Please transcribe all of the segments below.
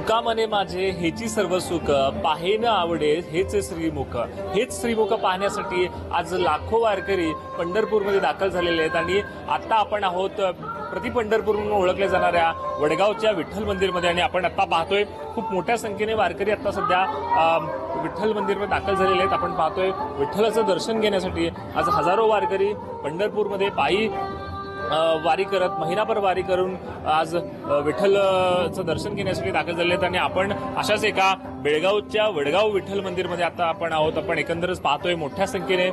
तुका मने माझे हेची सर्व सुख पाहेन आवडे हेच श्रीमुख. हेच श्रीमुख पाहण्यासाठी आज लाखो वारकरी पंढरपूरमध्ये दाखल झालेले आहेत आणि आता आपण आहोत प्रति पंढरपूर म्हणून ओळखल्या जाणाऱ्या वडगावच्या विठ्ठल मंदिरमध्ये आणि आपण आता पाहतोय खूप मोठ्या संख्येने वारकरी आता सध्या विठ्ठल मंदिरमध्ये दाखल झालेले आहेत. आपण पाहतोय विठ्ठलाचं दर्शन घेण्यासाठी आज हजारो वारकरी पंढरपूरमध्ये पायी वारी करत महिनाभर वारी करून आज विठ्ठलचं दर्शन घेण्यासाठी दाखल झाले आहेत आणि आपण अशाच एका बेळगावच्या वडगाव विठ्ठल मंदिरमध्ये आता आपण आहोत. आपण एकंदरच पाहतोय मोठ्या संख्येने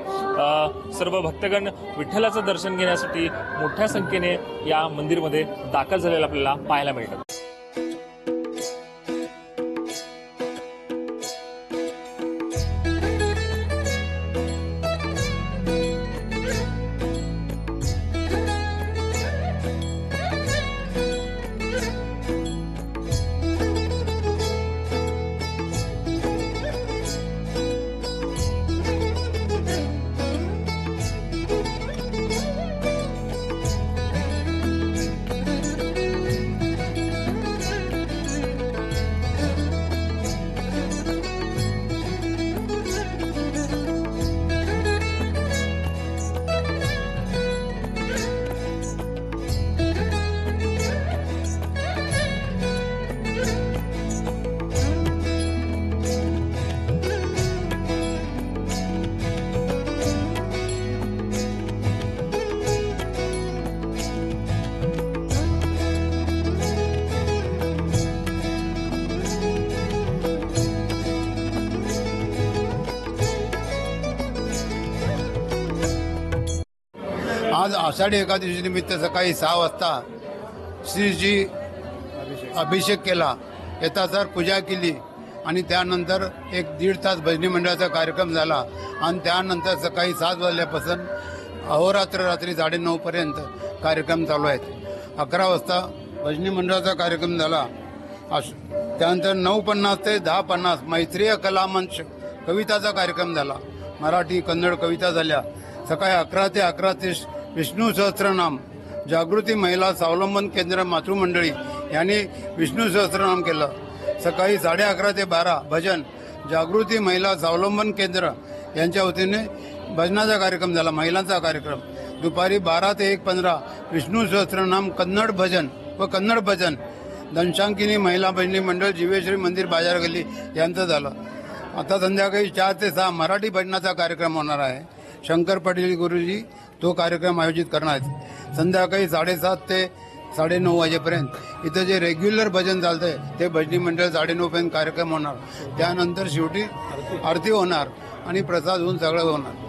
सर्व भक्तगण विठ्ठलाचं दर्शन घेण्यासाठी मोठ्या संख्येने या मंदिरमध्ये दाखल झालेलं आपल्याला पाहायला मिळतं. आज आषाढी एकादशी निमित्त सकाळी 6 वाजता श्रीजी अभिषेक केला, येतासर पूजा केली आणि त्यानंतर 1-1.5 तास भजनी मंडळाचा कार्यक्रम झाला आणि त्यानंतर सकाळी 7 वाजल्यापासून अहोरात्र रात्री 9:30 पर्यंत कार्यक्रम चालू आहेत. 11 वाजता भजनी मंडळाचा कार्यक्रम झाला. त्यानंतर 9:50 ते 10:50 मैत्रीय कला मंच कविताचा कार्यक्रम झाला. मराठी कन्नड कविता झाल्या. सकाळी 11 ते 11:30 विष्णू सहस्त्रनाम जागृती महिला स्वावलंबन केंद्र मातृमंडळी यांनी विष्णू सहस्त्रनाम केलं. सकाळी 11:30 ते 12 भजन जागृती महिला स्वावलंबन केंद्र यांच्या वतीने भजनाचा कार्यक्रम झाला, महिलांचा कार्यक्रम. दुपारी 12 ते 1:15 विष्णू सहस्त्रनाम कन्नड भजन व कन्नड भजन दंशांकिनी महिला भजनी मंडळ जीवेश्वरी मंदिर बाजार गल्ली यांचं झालं. आता संध्याकाळी 4 ते 6 मराठी भजनाचा कार्यक्रम होणार आहे. शंकर पाटील गुरुजी तो कार्यक्रम आयोजित करणार आहेत. संध्याकाळी 7:30 ते 9:30 वाजेपर्यंत इथं जे रेग्युलर भजन चालतंय ते भजनी मंडळ 9:30 पर्यंत कार्यक्रम होणार. त्यानंतर शेवटी आरती होणार आणि प्रसाद होऊन सगळं होणार.